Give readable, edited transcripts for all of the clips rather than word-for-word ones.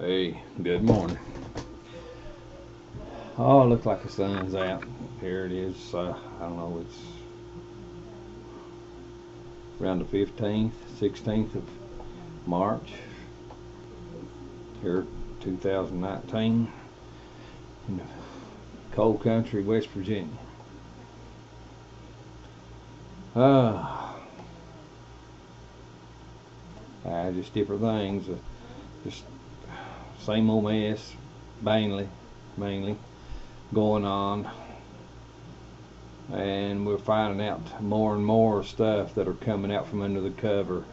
Hey, good morning. Oh, it looks like the sun's out. Here it is. I don't know, it's around the 15th, 16th of March, here 2019, in the coal country, West Virginia. Just different things. Just same old mess, mainly going on, and we're finding out more and more stuff that are coming out from under the cover,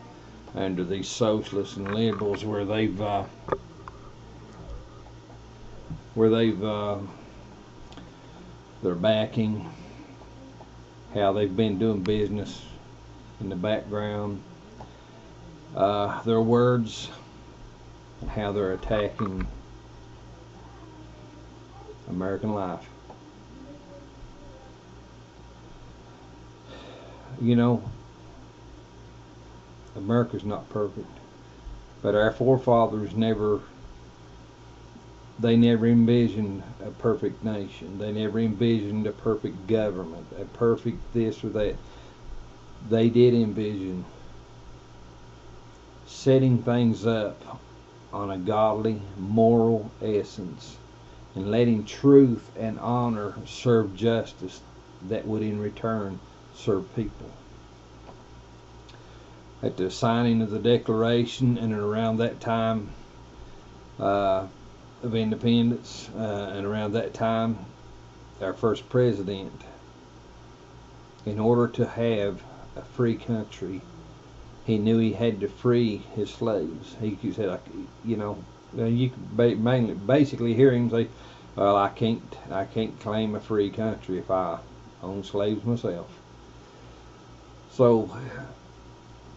under these socialists and liberals, where they're backing how they've been doing business in the background, their words, and how they're attacking American life. You know, America's not perfect, but our forefathers never envisioned a perfect nation. They never envisioned a perfect government, a perfect this or that. They did envision setting things up on a godly, moral essence, and letting truth and honor serve justice that would in return serve people. At the signing of the Declaration and around that time of independence, and around that time, our first president, in order to have a free country, he knew he had to free his slaves. He said, you could basically hear him say, "Well, I can't claim a free country if I own slaves myself." So,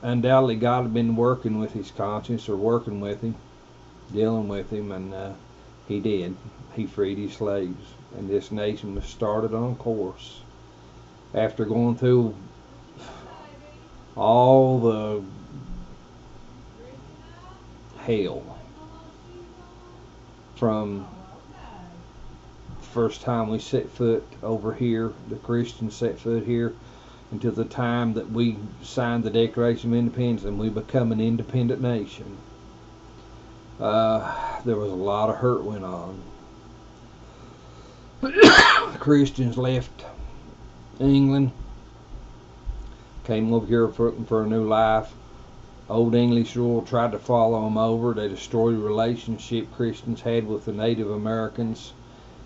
undoubtedly, God had been working with his conscience, or working with him, dealing with him, and he did. He freed his slaves, and this nation was started on a course after going through all the hell from the first time we set foot over here, the Christians set foot here, until the time that we signed the Declaration of Independence and we become an independent nation. There was a lot of hurt went on. Christians left England, came over here looking for a new life. Old English rule tried to follow them over. They destroyed the relationship Christians had with the Native Americans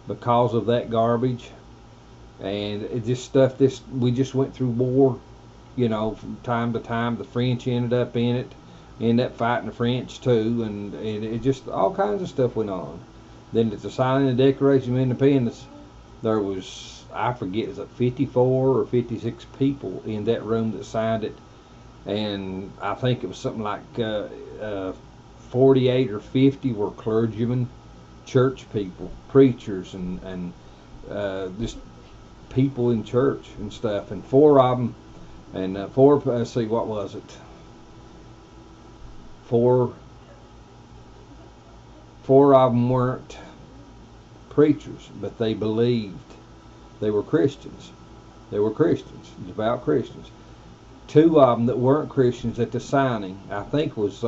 because of that garbage. And it just stuff this, we just went through war, from time to time. The French ended up fighting the French too, and it just, all kinds of stuff went on. Then at the signing of the Declaration of Independence, there was, I forget, is it 54 or 56 people in that room that signed it, and I think it was something like 48 or 50 were clergymen, church people, preachers, and just people in church and stuff, and four of them, and let's see, what was it? Four of them weren't preachers, but they believed. They were Christians. Devout Christians. Two of them that weren't Christians at the signing, I think, was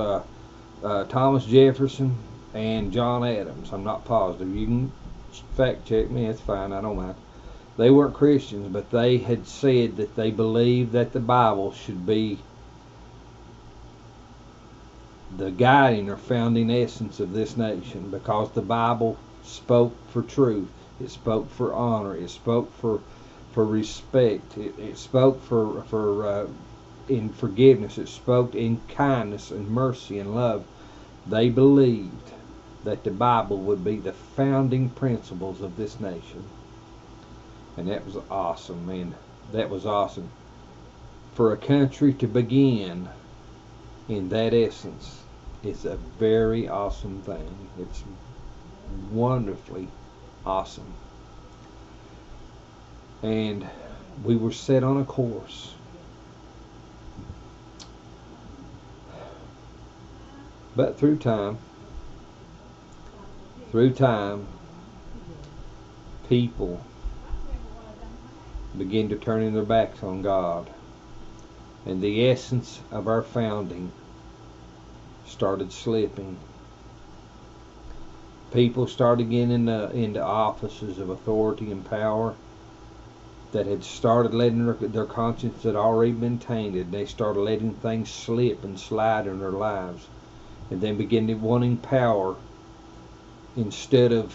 Thomas Jefferson and John Adams. I'm not positive. You can fact check me. It's fine. I don't mind. They weren't Christians, but they had said that they believed that the Bible should be the guiding or founding essence of this nation, because the Bible spoke for truth, it spoke for honor, it spoke for respect, it spoke for in forgiveness, it spoke in kindness and mercy and love. They believed that the Bible would be the founding principles of this nation. And that was awesome, man. That was awesome. For a country to begin in that essence, it's a very awesome thing. It's wonderfully awesome. And we were set on a course. But through time, through time, people begin to turn their backs on God, and the essence of our founding started slipping. People started getting into offices of authority and power that had started letting their conscience had already been tainted. They started letting things slip and slide in their lives, and then began wanting power instead of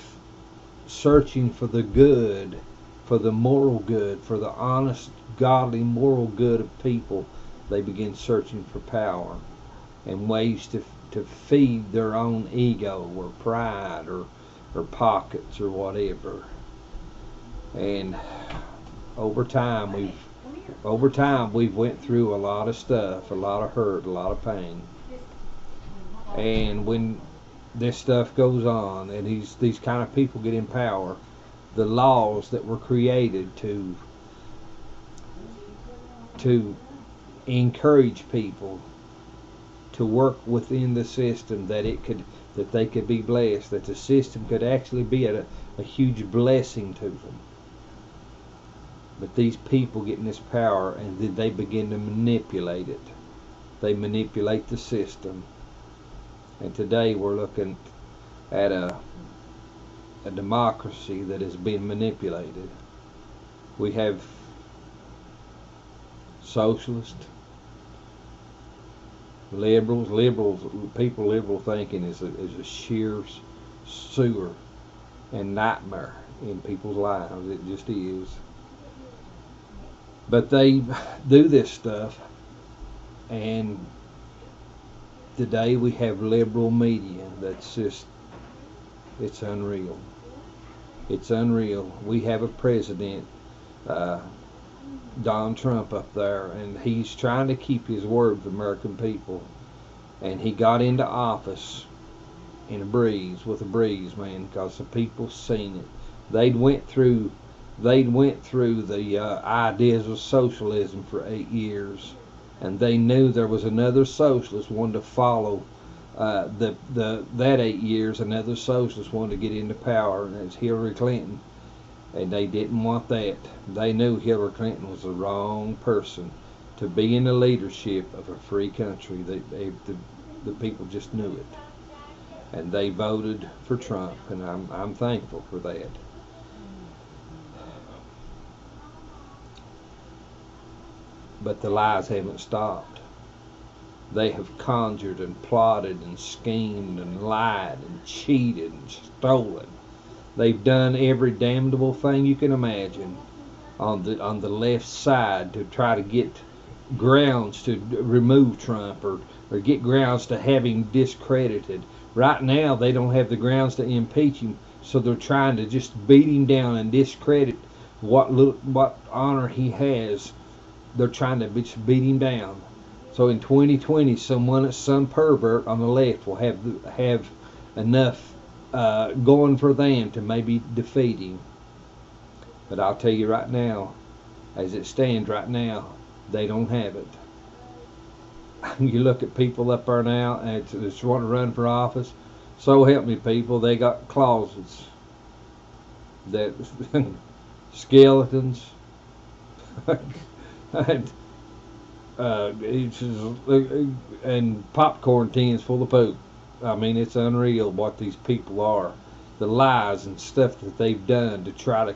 searching for the good, for the moral good, for the honest, godly, moral good of people. They begin searching for power and ways to feed their own ego or pride or pockets or whatever. And over time we've went through a lot of stuff, a lot of hurt, a lot of pain. And when this stuff goes on and these kind of people get in power, the laws that were created to encourage people to work within the system, that they could be blessed, that the system could actually be a huge blessing to them. But these people get in this power and then they begin to manipulate it. They manipulate the system. And today we're looking at a democracy that is being manipulated. We have socialists, liberal thinking is a sheer sewer and nightmare in people's lives. It just is. But they do this stuff, and today we have liberal media that's just, it's unreal. It's unreal. We have a president, Donald Trump up there, and he's trying to keep his word with the American people. And he got into office with a breeze, man, because the people seen it. They'd went through the ideas of socialism for 8 years, and they knew there was another socialist wanted to follow that 8 years. Another socialist wanted to get into power, and it's Hillary Clinton. And they didn't want that. They knew Hillary Clinton was the wrong person to be in the leadership of a free country. The people just knew it, and they voted for Trump, and I'm thankful for that. But the lies haven't stopped. They have conjured and plotted and schemed and lied and cheated and stolen. They've done every damnable thing you can imagine on the left side to try to get grounds to remove Trump or get grounds to have him discredited. Right now they don't have the grounds to impeach him, so they're trying to just beat him down and discredit what honor he has. They're trying to just beat him down. So in 2020, some pervert on the left will have enough going for them to maybe defeat him. But I'll tell you right now, as it stands right now, they don't have it. You look at people up there now and it's want to run for office. So help me, people, they got closets that skeletons and popcorn tins full of poop. I mean, it's unreal what these people are. The lies and stuff that they've done to try to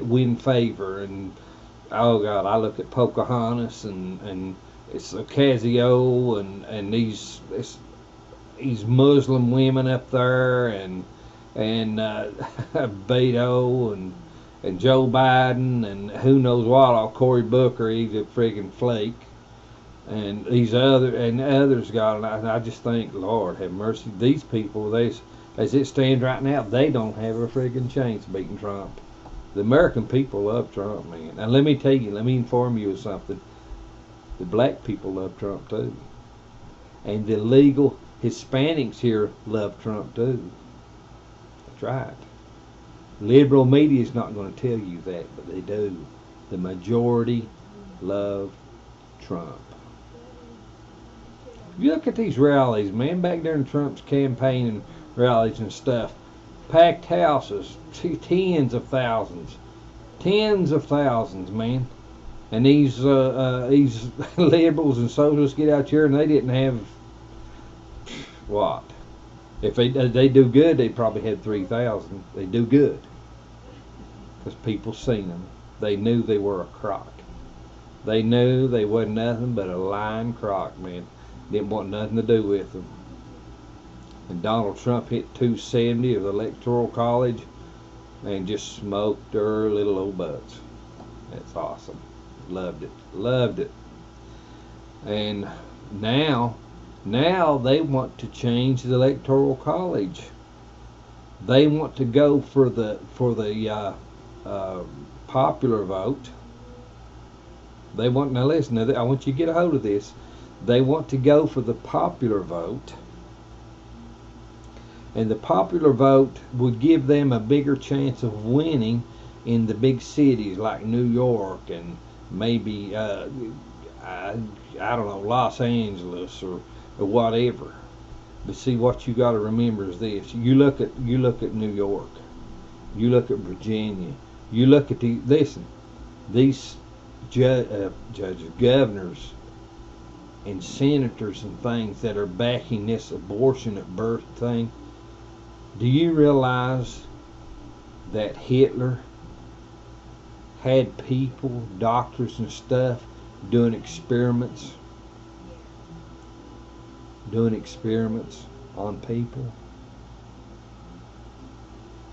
win favor. And oh God, I look at Pocahontas and it's Ocasio and these Muslim women up there and Beto and Joe Biden and who knows what all. Cory Booker, he's a friggin' flake. And others, God, and I just think, Lord have mercy. These people, as it stands right now, they don't have a friggin' chance beating Trump. The American people love Trump, man. And let me inform you of something. The black people love Trump too. And the legal Hispanics here love Trump too. That's right. Liberal media is not going to tell you that, but they do. The majority love Trump. You look at these rallies, man, back during Trump's campaign and rallies and stuff. Packed houses, tens of thousands, man. And these liberals and socialists get out here and they didn't have what? If they do good, they probably had 3,000. They do good because people seen them. They knew they were a crock. They knew they wasn't nothing but a lying crock, man. Didn't want nothing to do with them. And Donald Trump hit 270 of the Electoral College and just smoked their little old butts. That's awesome. Loved it. Loved it. And now they want to change the Electoral College. They want to go for the popular vote. They want, now listen, I want you to get a hold of this. They want to go for the popular vote. And the popular vote would give them a bigger chance of winning in the big cities like New York and maybe I don't know, Los Angeles or whatever. But see, what you got to remember is this: you look at New York, you look at Virginia, you look at these judges, governors, and senators and things that are backing this abortion at birth thing. Do you realize that Hitler had people, doctors and stuff, doing experiments on people?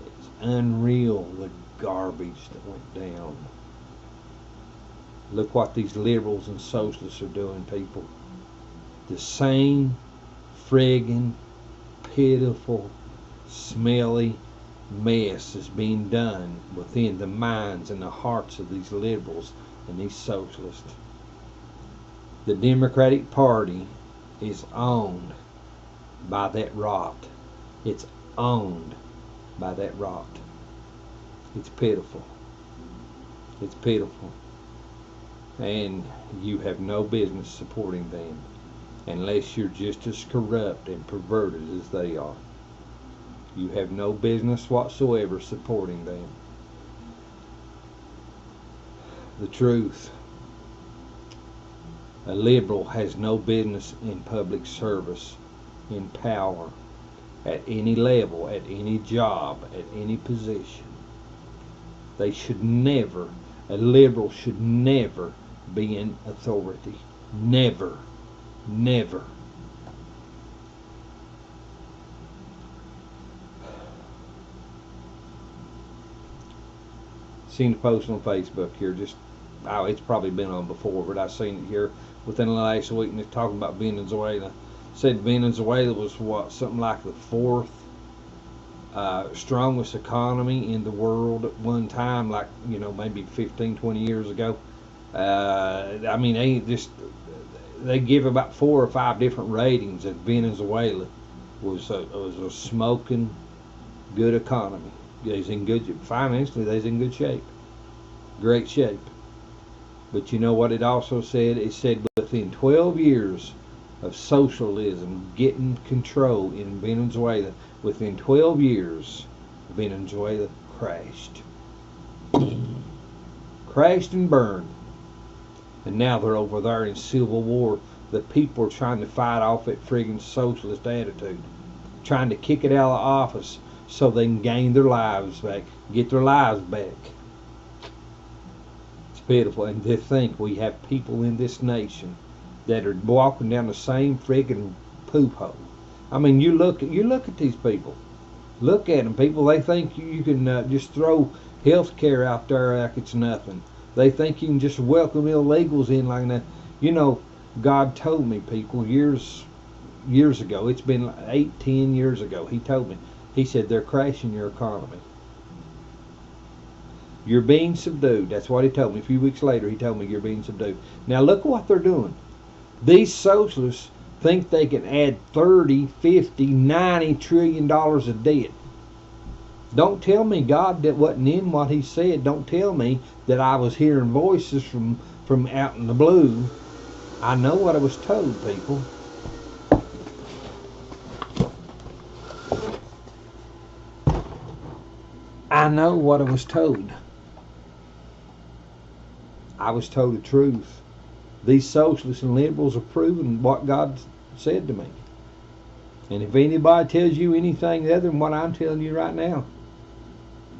It's unreal, the garbage that went down. Look what these liberals and socialists are doing, people. The same friggin' pitiful, smelly mess is being done within the minds and the hearts of these liberals and these socialists. The Democratic Party is owned by that rot. It's owned by that rot. It's pitiful. It's pitiful. And you have no business supporting them unless you're just as corrupt and perverted as they are. You have no business whatsoever supporting them. The truth. A liberal has no business in public service, in power, at any level, at any job, at any position. They should never, a liberal should never be in authority. Never. Never. Seen a post on Facebook here, it's probably been on before, but I've seen it here within the last week, and it's talking about Venezuela. Said Venezuela was something like the fourth strongest economy in the world at one time, like, maybe 15, 20 years ago. They give about 4 or 5 different ratings that Venezuela was a smoking good economy. They's in good, financially, they's in good shape. Great shape. But you know what it also said? It said within 12 years of socialism getting control in Venezuela, within 12 years, Venezuela crashed. Crashed and burned. And now they're over there in civil war. The people are trying to fight off that friggin' socialist attitude. Trying to kick it out of office so they can gain their lives back, get their lives back. It's pitiful. And to think we have people in this nation that are walking down the same friggin' poop hole. I mean, you look at these people. Look at them, people. They think you can just throw health care out there like it's nothing. They think you can just welcome illegals in like that. God told me, people, years ago, it's been 8-10 years ago, he told me, he said, they're crashing your economy. You're being subdued. That's what he told me. A few weeks later, he told me, you're being subdued. Now look what they're doing. These socialists think they can add 30, 50, 90 trillion dollars of debt. Don't tell me God that wasn't in what he said. Don't tell me that I was hearing voices from out in the blue. I know what I was told, people. I know what I was told. I was told the truth. These socialists and liberals are proving what God said to me. And if anybody tells you anything other than what I'm telling you right now,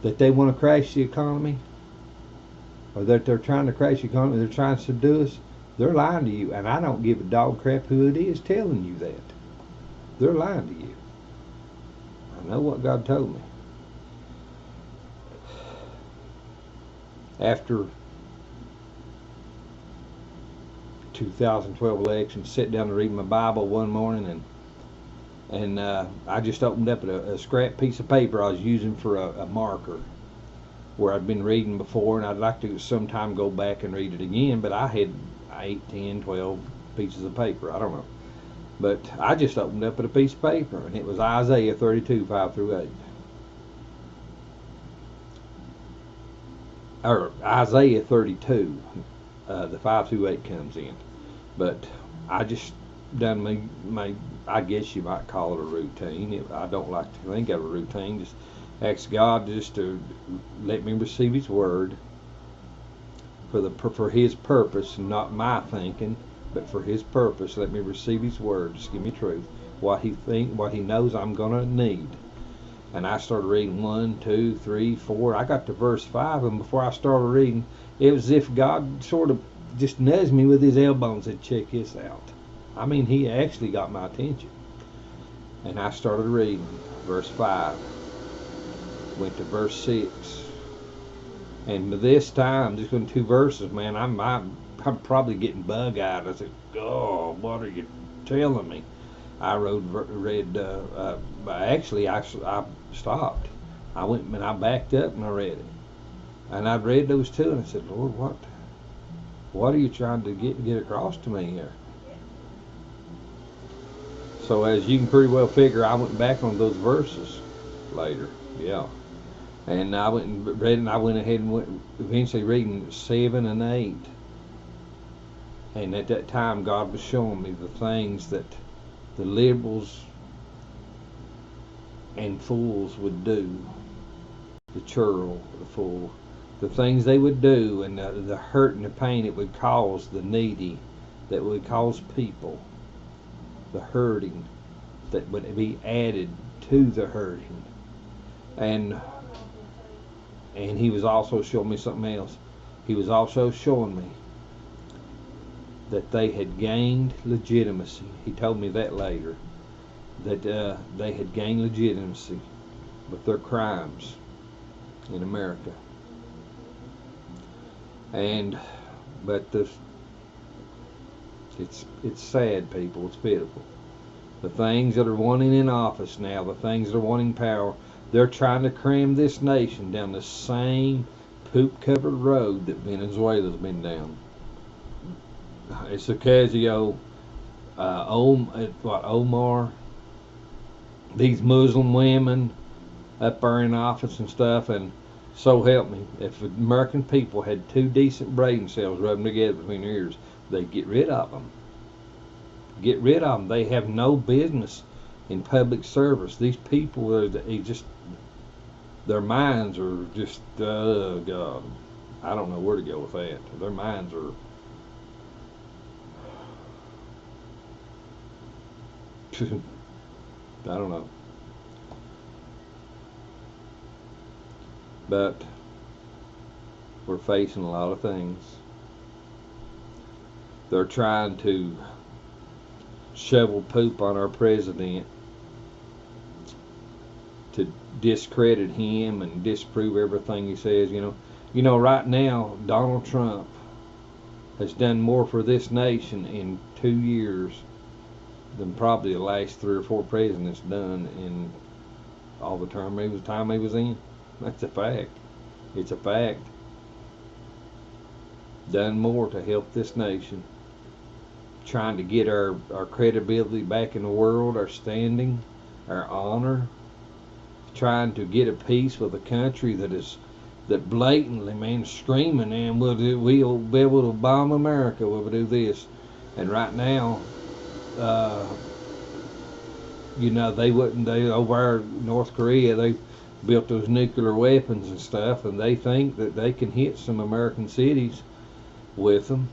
that they want to crash the economy, or that they're trying to crash the economy, they're trying to subdue us, they're lying to you. And I don't give a dog crap who it is telling you that. They're lying to you. I know what God told me. After 2012 election, sat down to read my Bible one morning, and I just opened up a scrap piece of paper I was using for a marker where I'd been reading before, and I'd like to sometime go back and read it again, but I had 8, 10, 12 pieces of paper. I don't know. But I just opened up at a piece of paper, and it was Isaiah 32, 5 through 8. Or Isaiah 32, the 5 through 8 comes in. But I just done my I guess you might call it a routine. I don't like to think of a routine. Just ask God just to let me receive His Word for His purpose, not my thinking, but for His purpose. Let me receive His Word. Just give me truth. What He knows I'm gonna need. And I started reading 1, 2, 3, 4. I got to verse 5, and before I started reading, it was as if God sort of just nudged me with His elbow and said, "Check this out." I mean, He actually got my attention. And I started reading verse 5. Went to verse 6. And by this time, just in 2 verses, man, I'm probably getting bug-eyed. I said, "Oh, what are you telling me?" I actually, I stopped. I went and I backed up and I read it. And I read those 2, and I said, "Lord, what are you trying to get across to me here?" So as you can pretty well figure, I went back on those verses later. Yeah. And I went and read, and I went ahead and went eventually reading 7 and 8. And at that time, God was showing me the things that the liberals and fools would do. The churl, the fool. The things they would do, and the hurt and the pain it would cause the needy, that would cause people, the hurting, that would be added to the hurting. And He was also showing me something else. He was also showing me that they had gained legitimacy. He told me that later, that they had gained legitimacy with their crimes in America. But it's sad, people. It's pitiful. The things that are wanting in office now, the things that are wanting power, they're trying to cram this nation down the same poop-covered road that Venezuela's been down. It's Ocasio, Omar, these Muslim women up there in office and stuff, and so help me, if the American people had 2 decent brain cells rubbing together between their ears, they'd get rid of them. Get rid of them. They have no business in public service. These people are just, their minds are just, God, I don't know where to go with that. Their minds are, I don't know. But we're facing a lot of things. They're trying to shovel poop on our president to discredit him and disprove everything he says. You know, right now Donald Trump has done more for this nation in 2 years than probably the last 3 or 4 presidents done in all the time he was in. That's a fact. It's a fact. Done more to help this nation. Trying to get our credibility back in the world, our standing, our honor. Trying to get a peace with a country that blatantly, man, screaming, and we'll be able to bomb America, we'll do this. And right now, they over North Korea, built those nuclear weapons and stuff, and they think that they can hit some American cities with them.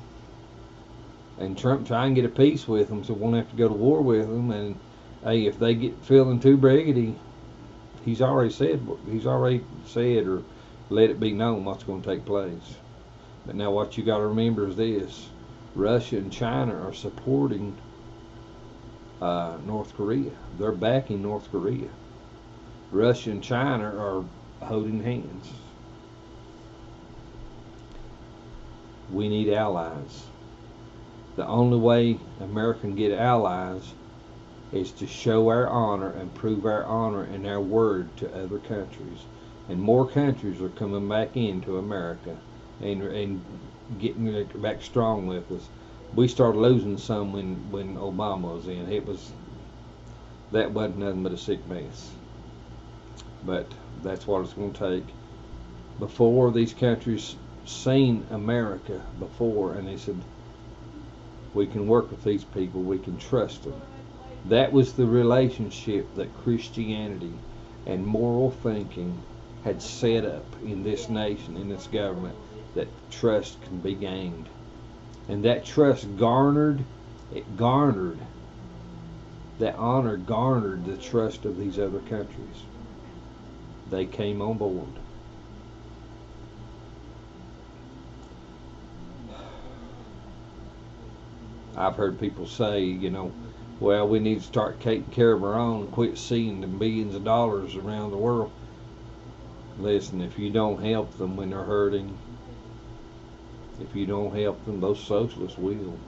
And Trump try and get a peace with them, so won't have to go to war with them. And hey, if they get feeling too briggity, he's already said or let it be known what's going to take place. But now what you got to remember is this: Russia and China are supporting North Korea. They're backing North Korea. Russia and China are holding hands. We need allies. The only way America can get allies is to show our honor and prove our honor and our word to other countries. And more countries are coming back into America and getting back strong with us. We started losing some when Obama was in. That wasn't nothing but a sick mess. But that's what it's going to take. Before, these countries seen America before, and they said, we can work with these people, we can trust them. That was the relationship that Christianity and moral thinking had set up in this nation, in this government, that trust can be gained. And that trust garnered that honor garnered the trust of these other countries. They came on board. I've heard people say, well, we need to start taking care of our own and quit seeing the billions of dollars around the world. Listen, if you don't help them when they're hurting, if you don't help them, those socialists will.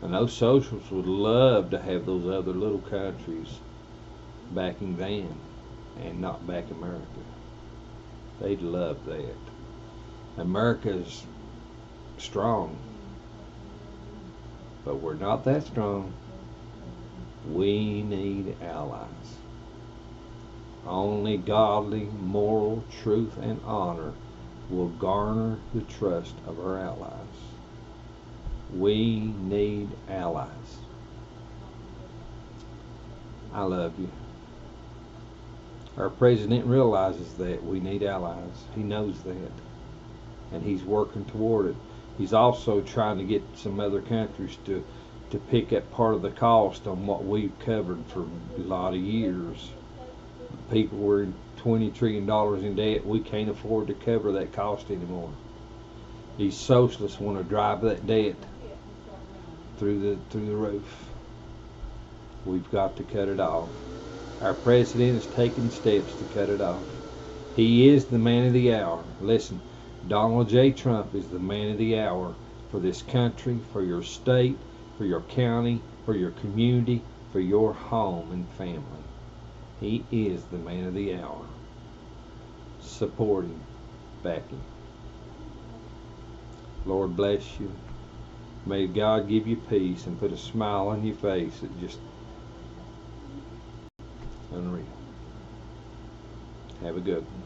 And those socialists would love to have those other little countries backing them and not back America. They'd love that. America's strong, but we're not that strong. We need allies. Only godly, moral, truth, and honor will garner the trust of our allies. We need allies. I love you. Our president realizes that we need allies. He knows that. And he's working toward it. He's also trying to get some other countries to pick up part of the cost on what we've covered for a lot of years. People were $20 trillion in debt. We can't afford to cover that cost anymore. These socialists want to drive that debt through the roof. We've got to cut it off. Our president is taking steps to cut it off. He is the man of the hour. Listen, Donald J. Trump is the man of the hour for this country, for your state, for your county, for your community, for your home and family. He is the man of the hour. Support him. Back him. Lord bless you. May God give you peace and put a smile on your face that just unreal. Have a good one.